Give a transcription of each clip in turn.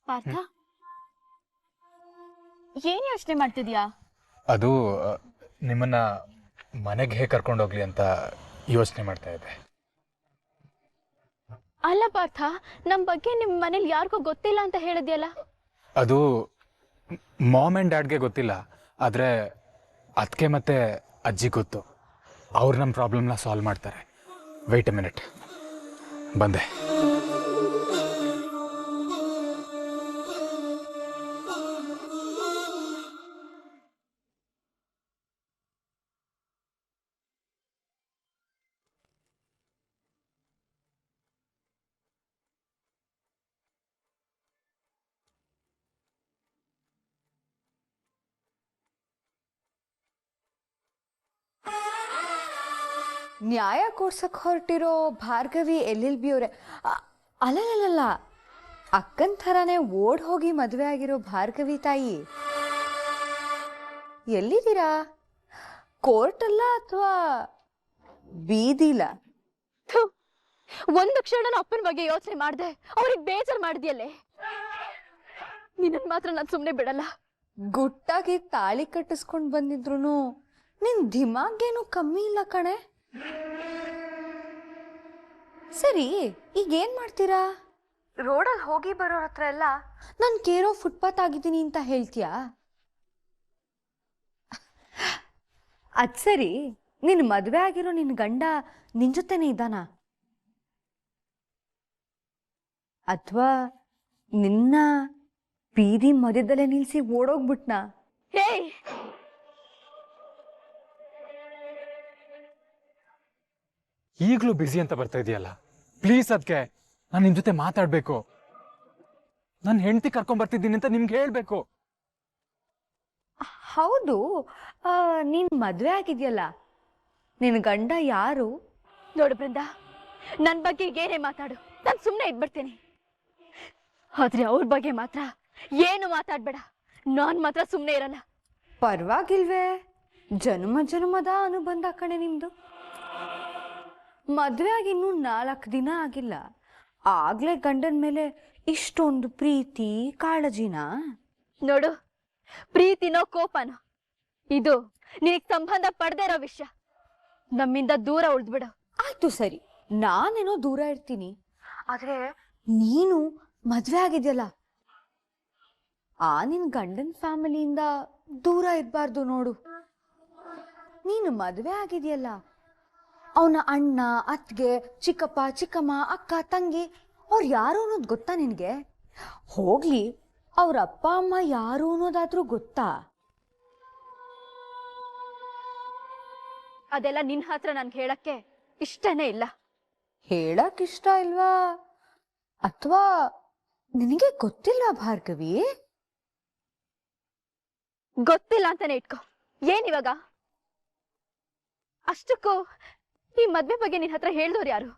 ಪಾರ್ಥ, ಏನ್ ಯೋಚನೆ ಮಾಡ್ತಿದ್ಯಾ? ಅದು ನಿಮ್ಮನ್ನ ಮನೆಗೆ ಹೇಗೆ ಕರ್ಕೊಂಡು ಹೋಗ್ಲಿ ಅಂತ ಯೋಚನೆ ಮಾಡ್ತಾ ಇದ್ದೆ. ಅಲ್ಲ ಪಾರ್ಥ, ನಮ್ ಬಗ್ಗೆ ನಿಮ್ ಮನೇಲಿ ಯಾರಿಗೂ ಗೊತ್ತಿಲ್ಲ ಅಂತ ಹೇಳಿದ್ಯಲ್ಲ? ಅದು ಮಾಮ್ ಆ್ಯಂಡ್ ಡ್ಯಾಡ್ಗೆ ಗೊತ್ತಿಲ್ಲ, ಆದರೆ ಅದಕ್ಕೆ ಮತ್ತೆ ಅಜ್ಜಿ ಗೊತ್ತು. ಅವ್ರು ನಮ್ಮ ಪ್ರಾಬ್ಲಮ್ನ ಸಾಲ್ವ್ ಮಾಡ್ತಾರೆ. ವೆಯ್ಟ್ ಎ ಮಿನಿಟ್, ಬಂದೆ. ನ್ಯಾಯ ಕೊಡ್ಸಕ್ಕೆ ಹೊರಟಿರೋ ಭಾರ್ಗವಿ LLB ಅವರೇ? ಅಲ್ಲಲ್ಲ, ಅಕ್ಕನ ಥರನೇ ಓಡ್ ಹೋಗಿ ಮದುವೆ ಆಗಿರೋ ಭಾರ್ಗವಿ ತಾಯಿ ಎಲ್ಲಿದ್ದೀರಾ? ಕೋರ್ಟಲ್ಲ ಅಥವಾ ಬೀದಿಲ? ಒಂದು ಕ್ಷಣ ಅಪ್ಪನ ಬಗ್ಗೆ ಯೋಚನೆ ಮಾಡ್ದೆ ಅವ್ರಿಗೆ ಬೇಜಾರು ಮಾಡಿದ್ಯಲ್ಲೇ. ನಿನ್ನ ಮಾತ್ರ ನಾನು ಸುಮ್ಮನೆ ಬಿಡಲ್ಲ. ಗುಟ್ಟಾಗಿ ತಾಳಿ ಕಟ್ಟಿಸ್ಕೊಂಡು ಬಂದಿದ್ರು ನಿನ್ ದಿಮಾಗೇನು ಕಮ್ಮಿ ಇಲ್ಲ ಕಣೆ. ಸರಿ, ಈಗೇನ್ ಮಾಡ್ತೀರಾ? ರೋಡಲ್ಲಿ ಹೋಗಿ ಬರೋ ಹತ್ರ ಎಲ್ಲ ನಾನು ಕೇರೋ ಫುಟ್ಪಾತ್ ಆಗಿದ್ದೀನಿ ಅಂತ ಹೇಳ್ತೀಯಾ? ಅದ್ ಸರಿ, ನಿನ್ ಮದ್ವೆ ಆಗಿರೋ ನಿನ್ ಗಂಡ ನಿನ್ ಜೊತೆನೆ ಇದ್ದಾನ? ಅಥವಾ ನಿನ್ನ ಬೀದಿ ಮಧ್ಯದಲ್ಲೇ ನಿಲ್ಸಿ ಓಡೋಗ್ಬಿಟ್ನಾ? ಹೇ, ಈಗಲೂ ಬ್ಯುಸಿ ಅಂತ ಬರ್ತಾ ಇದೆಯಲ್ಲ, ಪ್ಲೀಸ್. ಅದಕ್ಕೆ ನಾನು ನಿಮ್ಮ ಜೊತೆ ಮಾತಾಡಬೇಕು. ನನ್ನ ಹೆಂಡತಿ ಕರ್ಕೊಂಡ್ಬರ್ತಿದ್ದೀನಿ ಅಂತ ನಿಮ್ಗೆ ಹೇಳಬೇಕು. ಹೌದು, ನೀನ್ ಮದ್ವೆ ಆಗಿದ್ಯಲ್ಲ, ನಿನ್ ಗಂಡ ಯಾರು? ನೋಡು ಬೃಂದ, ನನ್ನ ಬಗ್ಗೆ ಏನೇ ಮಾತಾಡು, ನಾನು ಸುಮ್ಮನೆ ಇದ್ಬಿಡ್ತೀನಿ. ಆದ್ರೆ ಅವ್ರ ಬಗ್ಗೆ ಮಾತ್ರ ಏನು ಮಾತಾಡ್ಬೇಡ. ನಾನ್ ಮಾತ್ರ ಸುಮ್ಮನೆ ಇರಲ್ಲ. ಪರವಾಗಿಲ್ವೇ, ಜನ್ಮ ಜನ್ಮದ ಅನುಬಂಧ ಕಣೆ ನಿಮ್ದು. ಮದ್ವೆ ಆಗಿ ಇನ್ನೂ 4 ದಿನ ಆಗಿಲ್ಲ, ಆಗ್ಲೇ ಗಂಡನ ಮೇಲೆ ಇಷ್ಟೊಂದು ಪ್ರೀತಿ ಕಾಳಜಿನ? ನೋಡು, ಪ್ರೀತಿನೋ ಕೋಪನೋ ಇದು ನಿನಗೆ ಸಂಬಂಧ ಪಡ್ದೇ ಇರೋ ವಿಷಯ. ನಮ್ಮಿಂದ ದೂರ ಉಳಿದ್ಬಿಡು. ಆಯ್ತು ಸರಿ, ನಾನೇನೋ ದೂರ ಇರ್ತೀನಿ, ಆದ್ರೆ ನೀನು ಮದ್ವೆ ಆಗಿದ್ಯಲ್ಲ, ಆ ನಿನ್ ಗಂಡನ ಫ್ಯಾಮಿಲಿಯಿಂದ ದೂರ ಇರಬಾರ್ದು ನೋಡು. ನೀನು ಮದ್ವೆ ಆಗಿದ್ಯಲ್ಲ, ಅವನ ಅಣ್ಣ, ಅತ್ಗೆ, ಚಿಕ್ಕಪ್ಪ, ಚಿಕ್ಕಮ್ಮ, ಅಕ್ಕ, ತಂಗಿ ಅವ್ರು ಯಾರು ಅನ್ನೋದು ಗೊತ್ತಾ ನಿನಗೆ? ಹೋಗ್ಲಿ, ಅವ್ರ ಅಪ್ಪ ಅಮ್ಮ ಯಾರು ಅನ್ನೋದಾದ್ರೂ ಗೊತ್ತಾ? ಅದೆಲ್ಲ ನಿನ್ನ ಹತ್ರ ನನ್ಗೆ ಹೇಳಕ್ಕೆ ಇಷ್ಟನೇ ಇಲ್ಲ. ಹೇಳಕ್ ಇಷ್ಟ ಇಲ್ವಾ? ಅಥವಾ ನಿನಗೆ ಗೊತ್ತಿಲ್ಲ ಭಾರ್ಗವಿ? ಗೊತ್ತಿಲ್ಲ ಅಂತಾನೆ ಇಟ್ಕೋ. ಏನಿವಾಗ? ಅಷ್ಟಕ್ಕೂ ಈ ಮದ್ವೆ ಬಗ್ಗೆ ನಿನ್ ಹತ್ರ ಹೇಳ್ದವ್ರು ಯಾರು?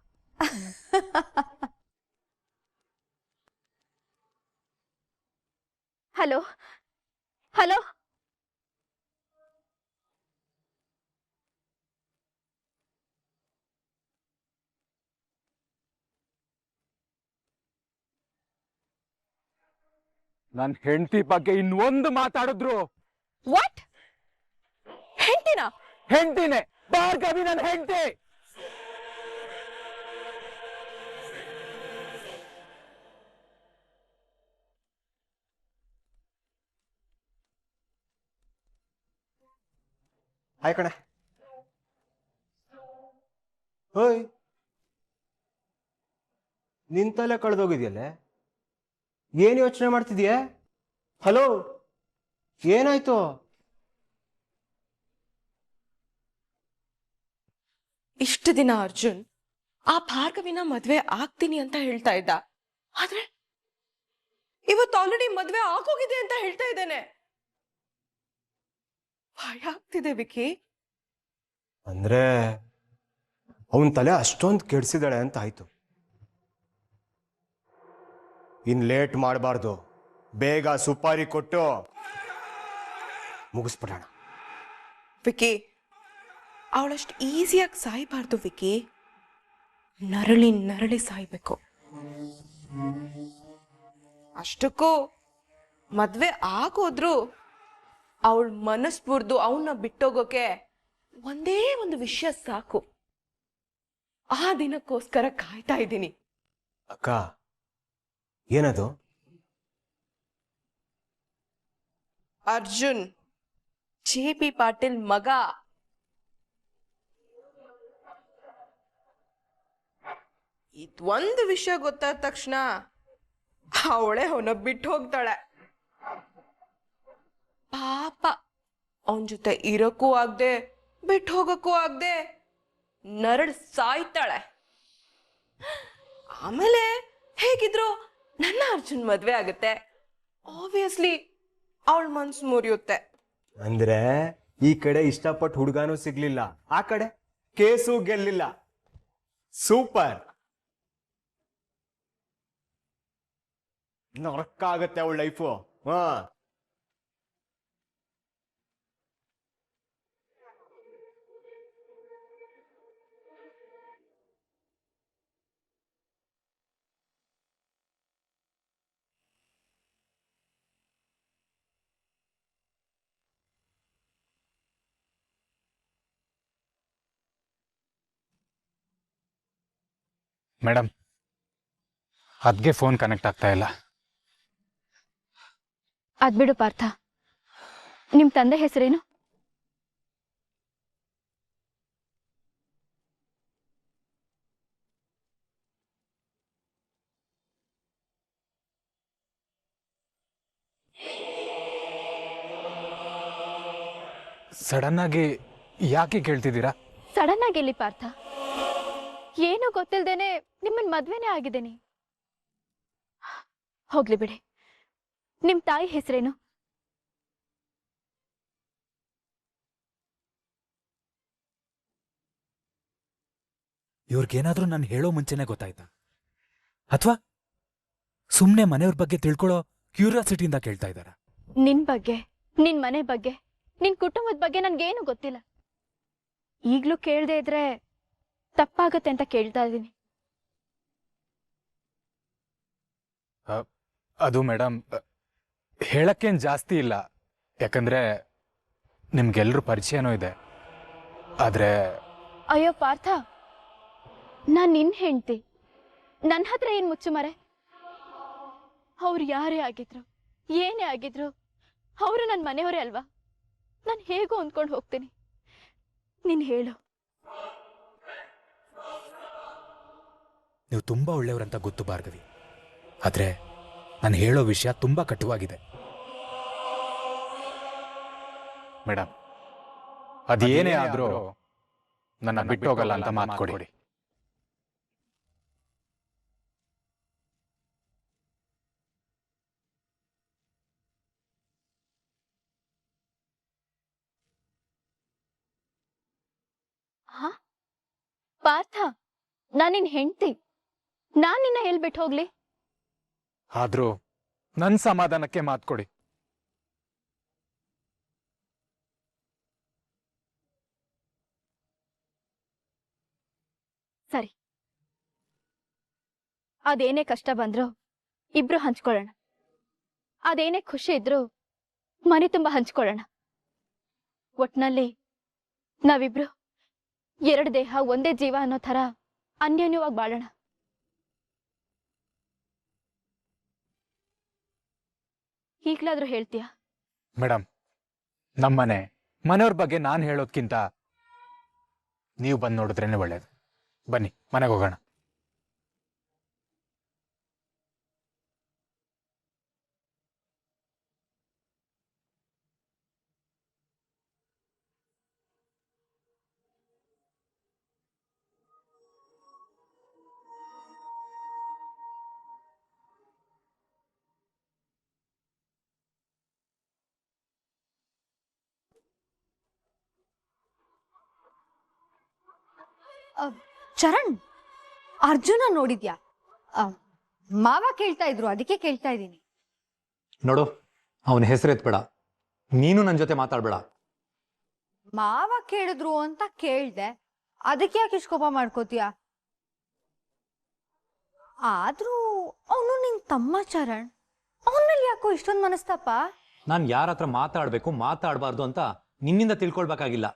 ಹಲೋ ಹಲೋ, ನನ್ನ ಹೆಂಡತಿ ಬಗ್ಗೆ ಇನ್ನೊಂದು ಮಾತಾಡಿದ್ರು. ವಾಟ್? ಹೆಂಡತಿನ? ಹೆಂಡತಿನೇ ಭಾರ್ಗವಿ, ನನ್ನ ಹೆಂಡತಿ. ಹಾಯ್ ಕಣೆ. ಹೋಯ್, ನಿಂತಲ್ಲೇ ಕಳೆದೋಗಿದ್ಯಲ್ಲೇ, ಏನು ಯೋಚನೆ ಮಾಡ್ತಿದ್ಯಾ? ಹಲೋ, ಏನಾಯ್ತು? ಇಷ್ಟು ದಿನ ಅರ್ಜುನ್ ಆ ಭಾರ್ಗವಿನ ಮದ್ವೆ ಆಗ್ತೀನಿ ಅಂತ ಹೇಳ್ತಾ ಇದ್ದ, ಆದ್ರೆ ಇವತ್ತು ಆಲ್ರೆಡಿ ಮದ್ವೆ ಆಗೋಗಿದೆ ಅಂತ ಹೇಳ್ತಾ ಇದ್ದೇನೆ. ಭಯ ಆಗ್ತಿದೆ ವಿಕಿ. ಅಂದ್ರೆ ಅವನ್ ತಲೆ ಅಷ್ಟೊಂದು ಕೆಡ್ಸಿದಾಳೆ ಅಂತ ಆಯ್ತು. ಇನ್ ಲೇಟ್ ಮಾಡಬಾರ್ದು, ಬೇಗ ಸುಪಾರಿ ಕೊಟ್ಟು ಮುಗಿಸ್ಬಿಡೋಣ. ವಿಕಿ, ಅವಳಷ್ಟು ಈಸಿಯಾಗಿ ಸಾಯ್ಬಾರ್ದು ವಿಕಿ. ನರಳಿ ನರಳಿ ಸಾಯ್ಬೇಕು. ಅಷ್ಟಕ್ಕೂ ಮದ್ವೆ ಆಗೋದ್ರು ಅವಳ ಮನಸ್ಪುರ್ದು ಅವನ್ನ ಬಿಟ್ಟೋಗೋಕೆ ಒಂದೇ ಒಂದು ವಿಷಯ ಸಾಕು. ಆ ದಿನಕ್ಕೋಸ್ಕರ ಕಾಯ್ತಾ ಇದ್ದೀನಿ. ಅಕ್ಕ, ಏನದು? ಅರ್ಜುನ್, JP ಪಾಟೀಲ್ ಮಗ. ಇದೊಂದು ವಿಷಯ ಗೊತ್ತಾದ ತಕ್ಷಣ ಅವಳೇ ಅವನ ಬಿಟ್ಟು ಹೋಗ್ತಾಳೆ. ಪಾಪ, ಅವನ ಜೊತೆ ಇರಕ್ಕೂ ಆಗ್ದೆ ಬಿಟ್ಟು ಹೋಗಕ್ಕೂ ಆಗ್ದೆ ನರಳು ಸಾಯ್ತಾಳೆ. ಆಮೇಲೆ ಹೇಗಿದ್ರು ನನ್ನ ಅರ್ಜುನ್ ಮದ್ವೆ ಆಗುತ್ತೆ. ಆಬ್ವಿಯಸ್ಲಿ ಅವಳ ಮನ್ಸು ಮುರಿಯುತ್ತೆ. ಅಂದ್ರೆ ಈ ಕಡೆ ಇಷ್ಟಪಟ್ಟು ಹುಡುಗಾನೂ ಸಿಗ್ಲಿಲ್ಲ, ಆ ಕಡೆ ಕೇಸು ಗೆಲ್ಲಿಲ್ಲ. ಸೂಪರ್. ನರಕ ಆಗತ್ತೆ ಅವಳ ಲೈಫು. ಹಾ, ಮೇಡಮ್, ಅದಕ್ಕೆ ಫೋನ್ ಕನೆಕ್ಟ್ ಆಗ್ತಾ ಇಲ್ಲ. ಅದ್ಬಿಡು ಪಾರ್ಥ, ನಿಮ್ ತಂದೆ ಹೆಸರೇನು? ಸಡನ್ ಆಗಿ ಯಾಕೆ ಕೇಳ್ತಿದ್ದೀರಾ? ಸಡನ್ ಆಗಿ ಎಲ್ಲಿ ಪಾರ್ಥ? ಏನೂ ಗೊತ್ತಿಲ್ದೇನೆ ನಿಮ್ಮನ್ ಮದ್ವೆನೇ ಆಗಿದ್ದೇನೆ. ಹೋಗ್ಲಿ ಬಿಡಿ. ನಿಮ್ ತಾಯಿ ಹೆಸರೇನು? ಇವ್ರಿಗೇನಾದ್ರೂ ನಾನು ಹೇಳೋ ಮುಂಚೆನೆ ಗೊತ್ತಾಯ್ತಾ? ಅಥವಾ ಸುಮ್ಮನೆ ಮನೆಯವ್ರ ಬಗ್ಗೆ ತಿಳ್ಕೊಳ್ಳೋ ಕ್ಯೂರಿಯಾಸಿಟಿಯಿಂದ ಕೇಳ್ತಾ ಇದ್ದಾರ? ನಿನ್ ಬಗ್ಗೆ, ನಿನ್ ಮನೆ ಬಗ್ಗೆ, ನಿನ್ ಕುಟುಂಬದ ಬಗ್ಗೆ ನನ್ಗೇನು ಗೊತ್ತಿಲ್ಲ. ಈಗ್ಲೂ ಕೇಳ್ದೆ ಇದ್ರೆ ತಪ್ಪಾಗತ್ತೆ ಅಂತ ಕೇಳ್ತಾ ಇದ್ದೀನಿ. ಅದು ಮೇಡಮ್, ಹೇಳಕ್ಕೇನು ಜಾಸ್ತಿ ಇಲ್ಲ. ಯಾಕಂದ್ರೆ ನಿಮ್ಗೆಲ್ರೂ ಪರಿಚಯನೂ ಇದೆ. ಆದ್ರೆ ಅಯ್ಯೋ ಪಾರ್ಥ, ನಾನ್ ನಿನ್ ಹೆಂಡ್ತಿ. ನನ್ನ ಹತ್ರ ಏನ್ ಮುಚ್ಚುಮರೆ? ಅವ್ರು ಯಾರೇ ಆಗಿದ್ರು, ಏನೇ ಆಗಿದ್ರು, ಅವರು ನನ್ನ ಮನೆಯವರೇ ಅಲ್ವಾ? ನಾನು ಹೇಗೋ ಅಂದ್ಕೊಂಡು ಹೋಗ್ತೀನಿ. ನೀನ್ ಹೇಳು. ನೀವು ತುಂಬಾ ಒಳ್ಳೆಯವ್ರಂತ ಗೊತ್ತು ಭಾರ್ಗವಿ. ಆದ್ರೆ ನಾನು ಹೇಳೋ ವಿಷಯ ತುಂಬಾ ಕಟುವಾಗಿದೆ. ಮೇಡಮ್, ಅದೇನೇ ಆದ್ರೂ ನನ್ನ ಬಿಟ್ಟೋಗಲ್ಲ ಅಂತ ಮಾತು ಕೊಡಿ. ಹಾ ಪಾರ್ಥ, ನಾನ್ ನಿನ್ ಹೆಂಡ್ತಿ. ನಾನ್ ನಿನ್ನ ಹೇಳ್ಬಿಟ್ಟು ಹೋಗ್ಲಿ? ಆದ್ರೂ ನನ್ನ ಸಮಾಧಾನಕ್ಕೆ ಮಾತು ಕೊಡಿ. ಸರಿ, ಅದೇನೇ ಕಷ್ಟ ಬಂದ್ರು ಇಬ್ರು ಹಂಚ್ಕೊಳ್ಳೋಣ. ಅದೇನೇ ಖುಷಿ ಇದ್ರು ಮನೆ ತುಂಬಾ ಹಂಚ್ಕೊಳ್ಳೋಣ. ಒಟ್ನಲ್ಲಿ ನಾವಿಬ್ರು ಎರಡು ದೇಹ ಒಂದೇ ಜೀವ ಅನ್ನೋ ಥರ ಅನ್ಯೋನ್ಯವಾಗಿ ಬಾಳೋಣ. ಈಗ್ಲಾದ್ರೂ ಹೇಳ್ತೀಯಾ? ಮೇಡಮ್, ನಮ್ಮನೆ ಮನೆಯವ್ರ ಬಗ್ಗೆ ನಾನು ಹೇಳೋದ್ಕಿಂತ ನೀವು ಬಂದು ನೋಡಿದ್ರೇನೆ ಒಳ್ಳೇದು. ಬನ್ನಿ, ಮನೆಗೆ ಹೋಗೋಣ. ಚರಣ್, ಅರ್ಜುನ ನೋಡಿದ್ಯಾ? ಮಾವ ಕೇಳ್ತಾ ಇದ್ರು, ಅದಕ್ಕೆ ಕೇಳ್ತಾ ಇದ್ದೀನಿ. ನೋಡು, ಅವನ ಹೆಸರು ಎತ್ಬೇಡ. ನೀನು ನನ್ನ ಜೊತೆ ಮಾತಾಡ್ಬೇಡ. ಮಾವ ಕೇಳಿದ್ರು ಅಂತ ಕೇಳ್ದೆ, ಅದಕ್ಕೆ ಯಾಕೆ ಇಷ್ಟು ಕೋಪ ಮಾಡ್ಕೋತೀಯ? ಆದ್ರೂ ಅವನು ನಿನ್ ತಮ್ಮ ಚರಣ್, ಅವನ ಮೇಲೆ ಯಾಕೋ ಇಷ್ಟೊಂದು ಮನಸ್ತಾಪ? ನಾನು ಯಾರ ಹತ್ರ ಮಾತಾಡಬಾರ್ದು ಅಂತ ನಿನ್ನಿಂದ ತಿಳ್ಕೊಳ್ಬೇಕಾಗಿಲ್ಲ.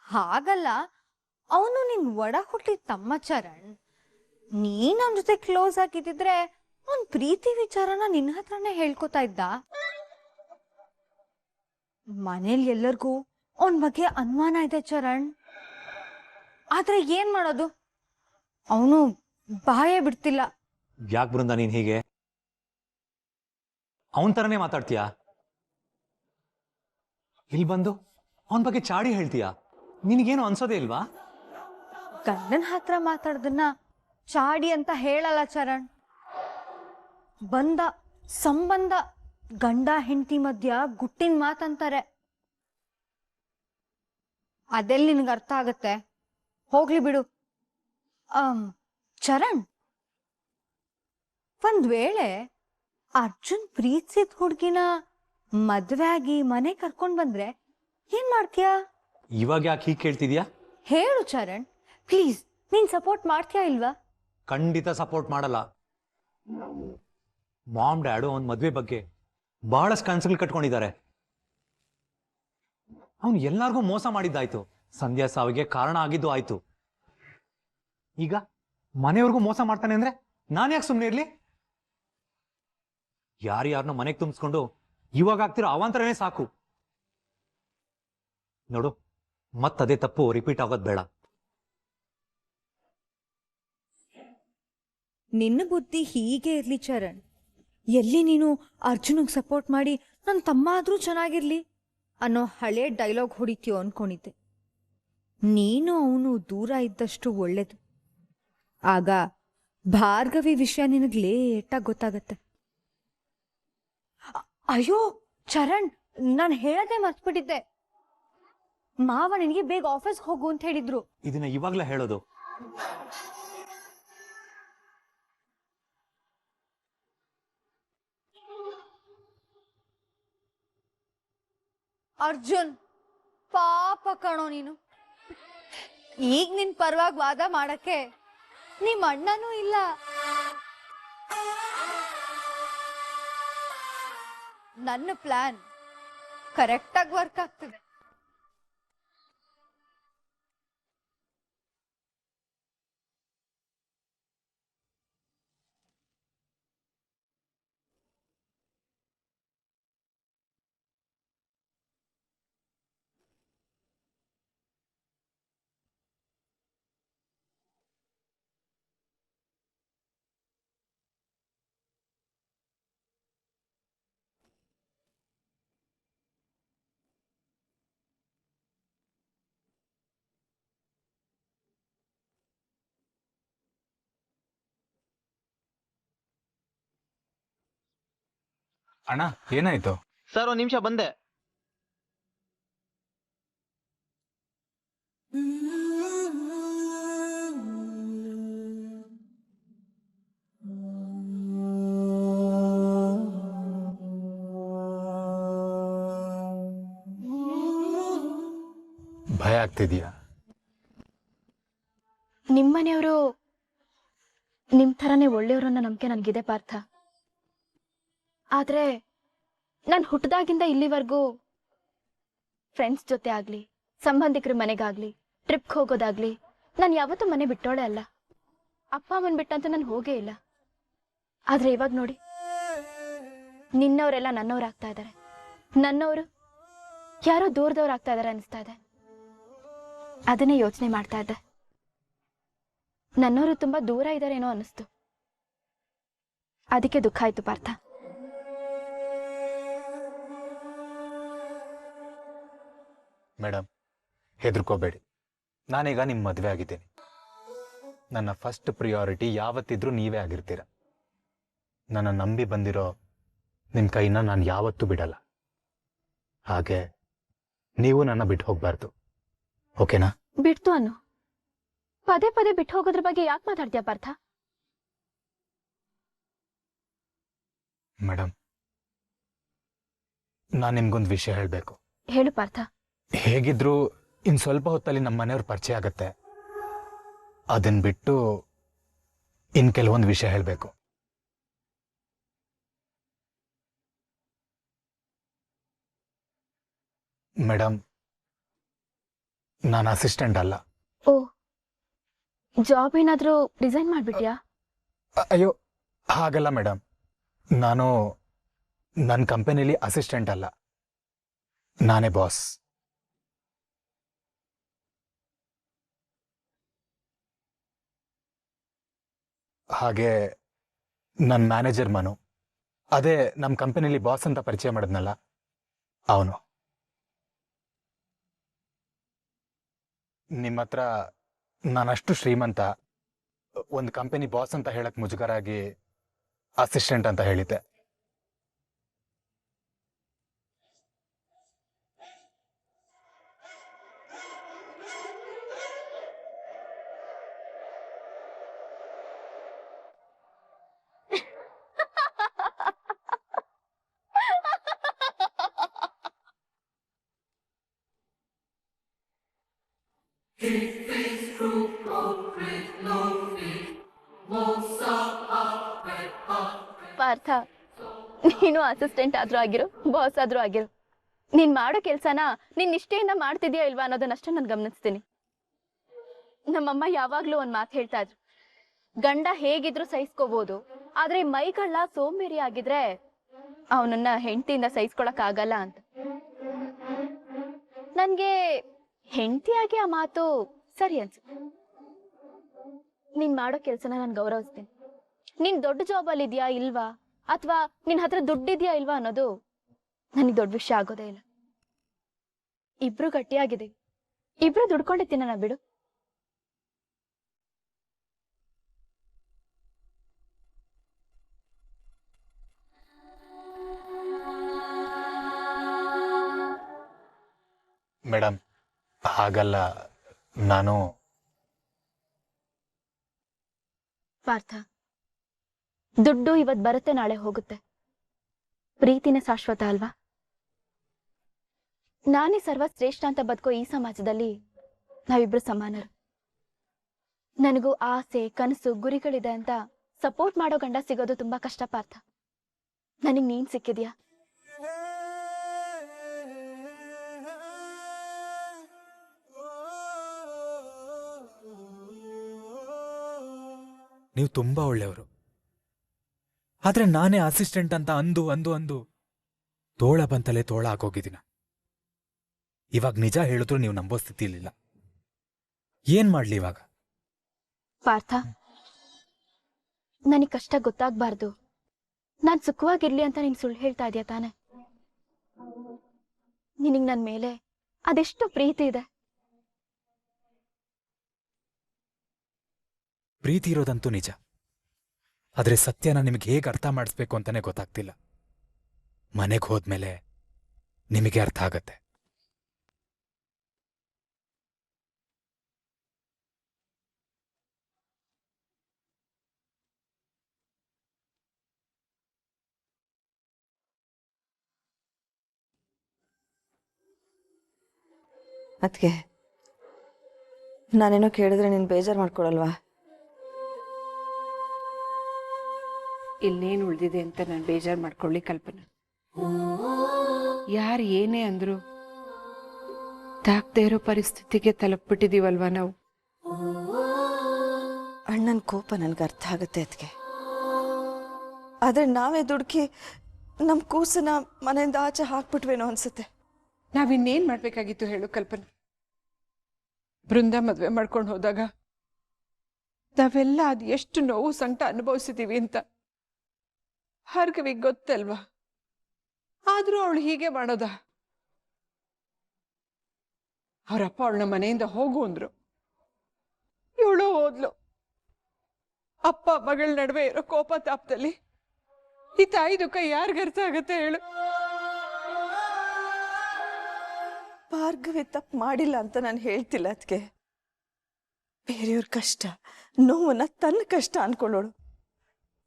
ಹಾಗಲ್ಲ, ಅವನು ನಿನ್ ಒಡ ಹುಟ್ಟಿದ ತಮ್ಮ ಚರಣ್. ನೀನ್ ಅವನ ಜೊತೆ ಕ್ಲೋಸ್ ಆಗಿದ್ದಿದ್ರೆ ಅವನ್ ಪ್ರೀತಿ ವಿಚಾರನ ನಿನ್ನ ಹತ್ರನೇ ಹೇಳ್ಕೊತಾ ಇದ್ದ. ಮನೇಲಿ ಎಲ್ಲರಿಗೂ ಅವನ್ ಬಗ್ಗೆ ಅನುಮಾನ ಇದೆ ಚರಣ್. ಆದ್ರೆ ಏನ್ ಮಾಡೋದು, ಅವನು ಬಾಯೇ ಬಿಡ್ತಿಲ್ಲ. ಯಾಕೆ ಬೃಂದ ನೀನ್ ಹೀಗೆ ಅವನ್ ತರನೇ ಮಾತಾಡ್ತೀಯಾ? ಇಲ್ಲಿ ಬಂದು ಅವನ ಬಗ್ಗೆ ಚಾಡಿ ಹೇಳ್ತೀಯಾ? ನಿನಗೇನು ಅನ್ಸೋದೇ ಇಲ್ವಾ? ಗಂಡನ ಹತ್ರ ಮಾತಾಡ್ದನ್ನ ಚಾಡಿ ಅಂತ ಹೇಳಲ್ಲ ಚರಣ್. ಬಂದ ಸಂಬಂಧ ಗಂಡ ಹೆಂಡತಿ ಮಧ್ಯ ಗುಟ್ಟಿನ ಮಾತಂತಾರೆ. ಅದೆಲ್ಲಿ ನಿನ್ಗೆ ಅರ್ಥ ಆಗತ್ತೆ? ಹೋಗ್ಲಿ ಬಿಡು. ಚರಣ್, ಒಂದ್ ವೇಳೆ ಅರ್ಜುನ್ ಪ್ರೀತಿಸಿದ ಹುಡ್ಗಿನ ಮದ್ವೆ ಆಗಿ ಮನೆ ಕರ್ಕೊಂಡ್ ಬಂದ್ರೆ ಏನ್ ಮಾಡ್ತೀಯಾ? ಇವಾಗ ಯಾಕೆ ಹೀಗೆ ಕೇಳ್ತಿದ್ಯಾ? ಹೇಳು ಚರಣ್, ಪ್ಲೀಸ್. ನೀನ್ ಸಪೋರ್ಟ್ ಮಾಡ್ತೀಯಾ ಇಲ್ವಾ? ಖಂಡಿತ ಸಪೋರ್ಟ್ ಮಾಡಲ್ಲ. ಮಾಮ್ ಡ್ಯಾಡು ಅವನ ಮದ್ವೆ ಬಗ್ಗೆ ಬಹಳಷ್ಟು ಕನಸುಗಳು ಕಟ್ಕೊಂಡಿದ್ದಾರೆ. ಅವನು ಎಲ್ಲಾರ್ಗೂ ಮೋಸ ಮಾಡಿದ್ದಾಯ್ತು, ಸಂಧ್ಯಾ ಸಾವಿಗೆ ಕಾರಣ ಆಗಿದ್ದು ಆಯ್ತು. ಈಗ ಮನೆಯವ್ರಿಗೂ ಮೋಸ ಮಾಡ್ತಾನೆ ಅಂದ್ರೆ ನಾನು ಯಾಕೆ ಸುಮ್ಮನೆ ಇರ್ಲಿ? ಯಾರ್ಯಾರನ್ನ ಮನೆಗೆ ತುಂಬಿಸ್ಕೊಂಡು ಇವಾಗ ಆಗ್ತಿರೋ ಅವಾಂತರನೇ ಸಾಕು. ನೋಡು, ಮತ್ತದೇ ತಪ್ಪು ರಿಪೀಟ್ ಆಗೋದು ಬೇಡ. ನಿನ್ನ ಬುದ್ಧಿ ಹೀಗೆ ಇರ್ಲಿ ಚರಣ್. ಎಲ್ಲಿ ನೀನು ಅರ್ಜುನಿಗೆ ಸಪೋರ್ಟ್ ಮಾಡಿ ನನ್ನ ತಮ್ಮ ಆದ್ರೂ ಚೆನ್ನಾಗಿರ್ಲಿ ಅನ್ನೋ ಹಳೆ ಡೈಲಾಗ್ ಹೊಡಿತೀಯೋ ಅನ್ಕೊಂಡಿದ್ದೆ. ನೀನು ಅವನು ದೂರ ಇದ್ದಷ್ಟು ಒಳ್ಳೇದು. ಆಗ ಭಾರ್ಗವಿ ವಿಷಯ ನಿನಗೆ ಲೇಟಾಗಿ ಗೊತ್ತಾಗತ್ತೆ. ಅಯ್ಯೋ ಚರಣ್, ನಾನು ಹೇಳದೆ ಮರ್ತ್ಬಿಟ್ಟಿದ್ದೆ. ಮಾವ ನಿನಗೆ ಬೇಗ ಆಫೀಸ್ಗೆ ಹೋಗು ಅಂತ ಹೇಳಿದ್ರು. ಇದನ್ನ ಇವಾಗ್ಲೇ ಹೇಳೋದು? ಅರ್ಜುನ್, ಪಾಪ ಕಣೋ ನೀನು. ಈಗ ನಿನ್ ಪರವಾಗಿ ವಾದ ಮಾಡಕ್ಕೆ ನಿಮ್ ಅಣ್ಣನೂ ಇಲ್ಲ. ನನ್ನ ಪ್ಲಾನ್ ಕರೆಕ್ಟಾಗಿ ವರ್ಕ್ ಆಗ್ತಿದೆ. ಅಣ್ಣ, ಏನಾಯ್ತು? ಸರ್ ಒಂದ್ ನಿಮಿಷ ಬಂದೆ. ಭಯ ಆಗ್ತಿದ್ಯಾ? ನಿಮ್ಮನೆಯವರು ನಿಮ್ ಥರನೇ ಒಳ್ಳೆಯವರು ಅನ್ನೋ ನಂಬಿಕೆ ನನ್ಗಿದೆ ಪಾರ್ಥ. ಆದ್ರೆ ನಾನು ಹುಟ್ಟದಾಗಿಂದ ಇಲ್ಲಿವರೆಗೂ ಫ್ರೆಂಡ್ಸ್ ಜೊತೆ ಆಗ್ಲಿ, ಸಂಬಂಧಿಕರ ಮನೆಗಾಗ್ಲಿ, ಟ್ರಿಪ್ಗೆ ಹೋಗೋದಾಗ್ಲಿ, ನಾನು ಯಾವತ್ತೂ ಮನೆ ಬಿಟ್ಟೋಳೆ ಅಲ್ಲ. ಅಪ್ಪ ಅಮ್ಮನ್ ಬಿಟ್ಟಂತೂ ನಾನು ಹೋಗೇ ಇಲ್ಲ. ಆದ್ರೆ ಇವಾಗ ನೋಡಿ, ನಿನ್ನವರೆಲ್ಲ ನನ್ನವ್ರು ಆಗ್ತಾ ಇದ್ದಾರೆ, ನನ್ನವರು ಯಾರೋ ದೂರದವ್ರು ಆಗ್ತಾ ಇದಾರೆ ಅನಿಸ್ತಾ ಇದೆ. ಅದನ್ನೇ ಯೋಚನೆ ಮಾಡ್ತಾ ಇದ್ದೆ. ನನ್ನವರು ತುಂಬಾ ದೂರ ಇದ್ದಾರೇನೋ ಅನ್ನಿಸ್ತು. ಅದಕ್ಕೆ ದುಃಖ ಆಯ್ತು ಪಾರ್ಥ. ಮೇಡಮ್, ಹೆದರ್ಕೋಬೇಡಿ. ನಾನೀಗ ನಿಮ್ಮ ಮದುವೆ ಆಗಿದ್ದೀನಿ. ನನ್ನ ಫಸ್ಟ್ ಪ್ರಿಯಾರಿಟಿ ಯಾವತ್ತಿದ್ರೂ ನೀವೇ ಆಗಿರ್ತೀರ. ನನ್ನ ನಂಬಿ ಬಂದಿರೋ ನಿಮ್ಮ ಕೈನ ನಾನು ಯಾವತ್ತೂ ಬಿಡಲ್ಲ. ಹಾಗೆ ನೀವು ನನ್ನ ಬಿಟ್ಟು ಹೋಗ್ಬಾರ್ದು, ಓಕೆನಾ? ಬಿಡ್ತು ಅನ್ನು ಪದೇ ಪದೇ ಬಿಟ್ಟು ಹೋಗೋದ್ರ ಬಗ್ಗೆ ಯಾಕೆ ಮಾತಾಡ್ತೀಯ ಪಾರ್ಥ? ಮೇಡಮ್, ನಾನು ನಿಮ್ಗೊಂದು ವಿಷಯ ಹೇಳಬೇಕು. ಹೇಳು ಪಾರ್ಥ. ಹೇಗಿದ್ರು ಇನ್ನು ಸ್ವಲ್ಪ ಹೊತ್ತಲ್ಲಿ ನಮ್ಮ ಮನೆಯವ್ರ ಪರಿಚಯ ಆಗತ್ತೆ. ಅದನ್ನ ಬಿಟ್ಟು ಇನ್ನು ಕೆಲವೊಂದು ವಿಷಯ ಹೇಳಬೇಕು. ಮೇಡಮ್, ನಾನು ಅಸಿಸ್ಟೆಂಟ್ ಅಲ್ಲ. ಓ, ಜಾಬ್ ಏನಾದರೂ ರಿಸೈನ್ ಮಾಡಿಬಿಟ್ಯಾ? ಅಯ್ಯೋ, ಹಾಗಲ್ಲ ಮೇಡಮ್. ನಾನು ನನ್ನ ಕಂಪನಿಲಿ ಅಸಿಸ್ಟೆಂಟ್ ಅಲ್ಲ, ನಾನೇ ಬಾಸ್. ಹಾಗೆ ನನ್ನ ಮ್ಯಾನೇಜರ್ ಮನು, ಅದೇ ನಮ್ಮ ಕಂಪನಿಲಿ ಬಾಸ್ ಅಂತ ಪರಿಚಯ ಮಾಡಿದ್ನಲ್ಲ ಅವನು. ನಿಮ್ಮ ಹತ್ರ ನಾನಷ್ಟು ಶ್ರೀಮಂತ, ಒಂದು ಕಂಪನಿ ಬಾಸ್ ಅಂತ ಹೇಳಕ್ ಮುಜುಗರ ಆಗಿ ಅಸಿಸ್ಟೆಂಟ್ ಅಂತ ಹೇಳಿದ್ದೆ. ಪಾರ್ಥ, ನೀನು ಅಸಿಸ್ಟೆಂಟ್ ಆದ್ರೂ ಆಗಿರು, ಬಾಸ್ ಆದ್ರೂ ಆಗಿರು, ನೀನ್ ಮಾಡೋ ಕೆಲ್ಸನ ನೀನ್ ನಿಷ್ಠೆಯಿಂದ ಮಾಡ್ತಿದ್ಯಾ ಇಲ್ವಾ ಅನ್ನೋದನ್ನಷ್ಟೇ ನಾನು ಗಮನಿಸ್ತೀನಿ. ನಮ್ಮಮ್ಮ ಯಾವಾಗ್ಲೂ ಒಂದ್ ಮಾತು ಹೇಳ್ತಾ ಇದ್ರು, ಗಂಡ ಹೇಗಿದ್ರು ಸಹಿಸ್ಕೋಬಹುದು, ಆದ್ರೆ ಮೈಗಳ್ಳ ಸೋಂಬೇರಿ ಆಗಿದ್ರೆ ಅವನನ್ನ ಹೆಂಡತಿಯಿಂದ ಸಹಿಸ್ಕೊಳಕ್ ಆಗಲ್ಲ ಅಂತ. ನನ್ಗೆ ಹೆಂಡತಿಯಾಗಿ ಆ ಮಾತು ಸರಿ ಅನ್ಸುತ್ತೆ. ನೀನ್ ಮಾಡೋ ಕೆಲ್ಸನ ನಾನು ಗೌರವಿಸ್ತೀನಿ. ನೀನ್ ದೊಡ್ಡ ಜಾಬ್ ಅಲ್ಲಿ ಇದೆಯಾ ಇಲ್ವಾ, ಅಥವಾ ನಿನ್ ಹತ್ರ ದುಡ್ಡಿದ್ಯಾ ಇಲ್ವಾ ಅನ್ನೋದು ನನಗೆ ದೊಡ್ಡ ವಿಷಯ ಆಗೋದೇ ಇಲ್ಲ. ಇಬ್ರು ಗಟ್ಟಿಯಾಗಿದ್ದೀವಿ, ಇಬ್ರು ದುಡ್ಕೊಂಡೆ ತಿನ್ನೋಣ ಬಿಡು. ಮೇಡಮ್, ಹಾಗಲ್ಲ. ನಾನು ಪಾರ್ಥ, ದುಡ್ಡು ಇವತ್ ಬರುತ್ತೆ ನಾಳೆ ಹೋಗುತ್ತೆ, ಪ್ರೀತಿನೇ ಶಾಶ್ವತ ಅಲ್ವಾ? ನಾನೇ ಸರ್ವಶ್ರೇಷ್ಠ ಅಂತ ಬದುಕೋ ಈ ಸಮಾಜದಲ್ಲಿ ನಾವಿಬ್ರು ಸಮಾನರು. ನನಗೂ ಆಸೆ, ಕನಸು, ಗುರಿಗಳಿದೆ ಅಂತ ಸಪೋರ್ಟ್ ಮಾಡೋ ಗಂಡ ಸಿಗೋದು ತುಂಬಾ ಕಷ್ಟ ಪಾರ್ಥ. ನನಗ್ ನೀನ್ ಸಿಕ್ಕಿದ್ಯಾ. ನೀವು ತುಂಬಾ ಒಳ್ಳೆಯವರು. ಆದ್ರೆ ನಾನೇ ಅಸಿಸ್ಟೆಂಟ್ ಅಂತ ಅಂದು ಅಂದು ಅಂದು ತೋಳ ಬಂತಲೇ ತೋಳ ಹಾಕೋಗಿದ್ದೀನ. ಇವಾಗ ನಿಜ ಹೇಳಿದ್ರು ನೀವು ನಂಬೋ ಸ್ಥಿತಿಲಿಲ್ಲ. ಏನ್ ಮಾಡ್ಲಿ ಇವಾಗ? ಪಾರ್ಥ, ನನಗ್ ಕಷ್ಟ ಗೊತ್ತಾಗ್ಬಾರ್ದು, ನಾನ್ ಸುಖವಾಗಿರ್ಲಿ ಅಂತ ನೀನ್ ಸುಳ್ಳು ಹೇಳ್ತಾ ಇದೀಯ ತಾನೆ? ನಿನಗ್ ನನ್ ಮೇಲೆ ಅದೆಷ್ಟು ಪ್ರೀತಿ ಇದೆ. ಪ್ರೀತಿ ಇರೋದಂತೂ ನಿಜ, ಆದ್ರೆ ಸತ್ಯನ ನಿಮಗೆ ಹೇಗೆ ಅರ್ಥ ಮಾಡಿಸ್ಬೇಕು ಅಂತಾನೆ ಗೊತ್ತಾಗ್ತಿಲ್ಲ. ಮನೆಗೆ ಹೋದ್ಮೇಲೆ ನಿಮಗೆ ಅರ್ಥ ಆಗತ್ತೆ. ಅದಕ್ಕೆ ನಾನೇನೋ ಕೇಳಿದ್ರೆ ನೀನು ಬೇಜಾರು ಮಾಡ್ಕೊಳಲ್ವಾ? ಇನ್ನೇನು ಉಳಿದಿದೆ ಅಂತ ನಾನು ಬೇಜಾರು ಮಾಡ್ಕೊಳ್ಳಿ ಕಲ್ಪನಾ. ಯಾರು ಏನೇ ಅಂದ್ರು ತಾಕ್ದೇ ಇರೋ ಪರಿಸ್ಥಿತಿಗೆ ತಲುಪ್ಬಿಟ್ಟಿದೀವಲ್ವಾ ನಾವು. ಅಣ್ಣನ ಕೋಪ ನನ್ಗೆ ಅರ್ಥ ಆಗುತ್ತೆ ಅದಕ್ಕೆ. ಆದ್ರೆ ನಾವೇ ದುಡುಕಿ ನಮ್ಮ ಕೂಸನ್ನ ಮನೆಯಿಂದ ಆಚೆ ಹಾಕ್ಬಿಟ್ವೇನೋ ಅನ್ಸುತ್ತೆ. ನಾವಿನ್ನೇನ್ ಮಾಡ್ಬೇಕಾಗಿತ್ತು ಹೇಳು ಕಲ್ಪನಾ? ಬೃಂದ ಮದ್ವೆ ಮಾಡ್ಕೊಂಡು ಹೋದಾಗ ನಾವೆಲ್ಲ ಅದು ಎಷ್ಟು ನೋವು ಸಂಕಟ ಅನುಭವಿಸಿದೀವಿ ಅಂತ ಭಾರ್ಗವಿಗೆ ಗೊತ್ತಲ್ವಾ? ಆದ್ರೂ ಅವಳು ಹೀಗೆ ಮಾಡೋದ? ಅವರಪ್ಪ ಅವಳನ್ನ ಮನೆಯಿಂದ ಹೋಗು ಅಂದ್ರು, ಇವಳು ಹೋದ್ಲು. ಅಪ್ಪ ಮಗಳ ನಡುವೆ ಇರೋ ಕೋಪ ತಾಪದಲ್ಲಿ ಈ ತಾಯಿ ದುಃಖ ಯಾರಿಗರ್ಥ ಆಗತ್ತೆ ಹೇಳು? ಭಾರ್ಗವಿ ತಪ್ಪು ಮಾಡಿಲ್ಲ ಅಂತ ನಾನು ಹೇಳ್ತಿಲ್ಲ ಅದಕ್ಕೆ. ಬೇರೆಯವ್ರ ಕಷ್ಟ ನೋವನ್ನ ತನ್ನ ಕಷ್ಟ ಅನ್ಕೊಳ್ಳೋಳು.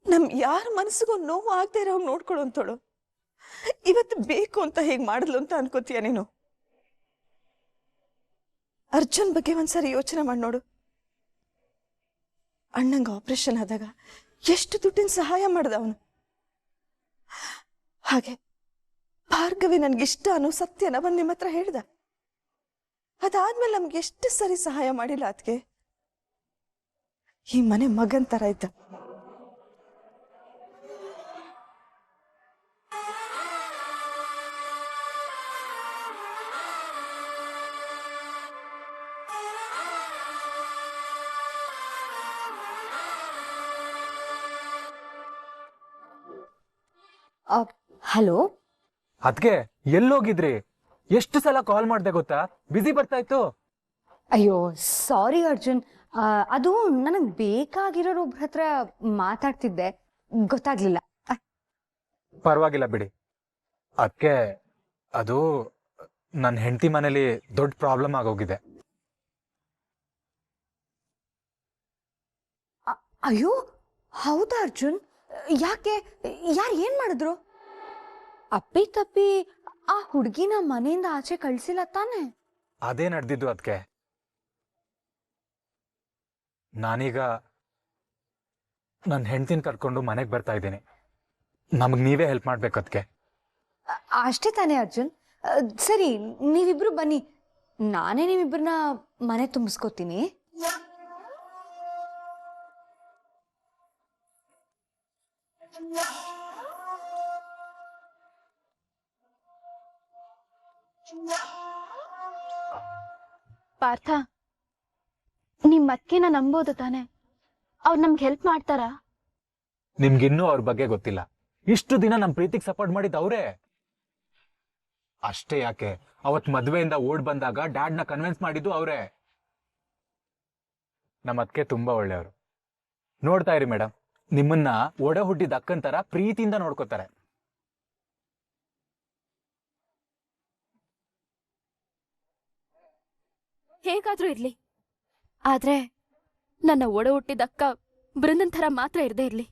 ನಮ್ ಯಾರ ಮನಸ್ಸಿಗೂ ನೋವು ಆಗದೆ ಇರೋ ನೋಡ್ಕೊಳ್ಳೋ ಅಂತೋಳು. ಇವತ್ತು ಬೇಕು ಅಂತ ಹೇಗೆ ಮಾಡಿದ್ಲು ಅಂತ ಅನ್ಕೋತೀಯ ನೀನು? ಅರ್ಜುನ್ ಬಗ್ಗೆ ಒಂದ್ಸರಿ ಯೋಚನೆ ಮಾಡಿ ನೋಡು. ಅಣ್ಣಂಗೆ ಆಪರೇಷನ್ ಆದಾಗ ಎಷ್ಟು ದುಡ್ಡಿನ ಸಹಾಯ ಮಾಡ್ದ ಅವನು. ಹಾಗೆ ಭಾರ್ಗವಿ ನನ್ಗಿಷ್ಟ ಅನ್ನೋ ಸತ್ಯನ ಬಂದು ನಿಮ್ಮ ಹತ್ರ ಹೇಳ್ದ. ಅದಾದ್ಮೇಲೆ ನಮ್ಗೆ ಎಷ್ಟು ಸರಿ ಸಹಾಯ ಮಾಡಿಲ್ಲ ಅದಕ್ಕೆ. ಈ ಮನೆ ಮಗನ್ ತರ ಇದ್ದ. ಹಲೋ, ಅದ್ಕೆ ಎಲ್ಲೋಗಿದ್ರಿ? ಎಷ್ಟು ಸಲ ಕಾಲ್ ಮಾಡ್ದೆ ಗೊತ್ತಾ? ಬಿಸಿ ಬರ್ತಾ ಇತ್ತು. ಅಯ್ಯೋ ಸಾರಿ ಅರ್ಜುನ್, ಅದು ನನಗೆ ಬೇಕಾಗಿರೋರು ಒಬ್ರ ಹತ್ರ ಮಾತಾಡ್ತಿದ್ದೆ, ಗೊತ್ತಾಗ್ಲಿಲ್ಲ. ಪರವಾಗಿಲ್ಲ ಬಿಡಿ. ಅದಕ್ಕೆ ಅದು ನನ್ನ ಹೆಂಡತಿ ಮನೇಲಿ ದೊಡ್ಡ ಪ್ರಾಬ್ಲಮ್ ಆಗೋಗಿದೆ. ಅಯ್ಯೋ ಹೌದಾ ಅರ್ಜುನ್? ಯಾಕೆ? ಯಾರು ಏನ್ ಮಾಡಿದ್ರು? ಅಪ್ಪಿ ತಪ್ಪಿ ಆ ಹುಡುಗಿನ ಮನೆಯಿಂದ ಆಚೆ ಕಳ್ಸಿಲ್ಲ ತಾನೆ? ಅದೇ ನಡೆದಿದ್ದು. ಅದಕ್ಕೆ ನಾನೀಗ ನನ್ನ ಹೆಂಡತಿನ ಕರ್ಕೊಂಡು ಮನೆಗೆ ಬರ್ತಾ ಇದ್ದೀನಿ. ನಮಗೆ ನೀವೇ ಹೆಲ್ಪ್ ಮಾಡ್ಬೇಕು. ಅದಕ್ಕೆ ಅಷ್ಟೇ ತಾನೇ ಅರ್ಜುನ್? ಸರಿ, ನೀವಿಬ್ರು ಬನ್ನಿ, ನಾನೇ ನೀವಿಬ್ರನ್ನ ಮನೆ ತುಂಬಿಸ್ಕೋತೀನಿ. ಪಾರ್ಥ, ನಿಮ್ ಅತ್ಕೆನ ನಂಬೋದು ತಾನೆ? ಅವ್ರು ನಮ್ಗೆ ಹೆಲ್ಪ್ ಮಾಡ್ತಾರಾ? ನಿಮ್ಗಿನ್ನೂ ಅವ್ರ ಬಗ್ಗೆ ಗೊತ್ತಿಲ್ಲ. ಇಷ್ಟು ದಿನ ನಮ್ ಪ್ರೀತಿಗೆ ಸಪೋರ್ಟ್ ಮಾಡಿದ್ದು ಅವರೇ. ಅಷ್ಟೇ ಯಾಕೆ, ಅವತ್ ಮದ್ವೆಯಿಂದ ಓಡ್ ಬಂದಾಗ ಡ್ಯಾಡ್ನ ಕನ್ವಿನ್ಸ್ ಮಾಡಿದ್ದು ಅವರೇ. ನಮ್ಮ ಅತ್ಕೆ ತುಂಬಾ ಒಳ್ಳೆಯವರು. ನೋಡ್ತಾ ಇರಿ ಮೇಡಮ್, ನಿಮ್ಮನ್ನ ಒಡ ಹುಟ್ಟಿದ ಅಕ್ಕನ್ ತರ ಪ್ರೀತಿಯಿಂದ ನೋಡ್ಕೋತಾರೆ. ಹೇಗಾದ್ರೂ ಇರ್ಲಿ, ಆದ್ರೆ ನನ್ನ ಒಡ ಹುಟ್ಟಿದ ಅಕ್ಕ ಬೃಂದನ್ ಥರ ಮಾತ್ರ ಇರದೇ ಇರ್ಲಿ.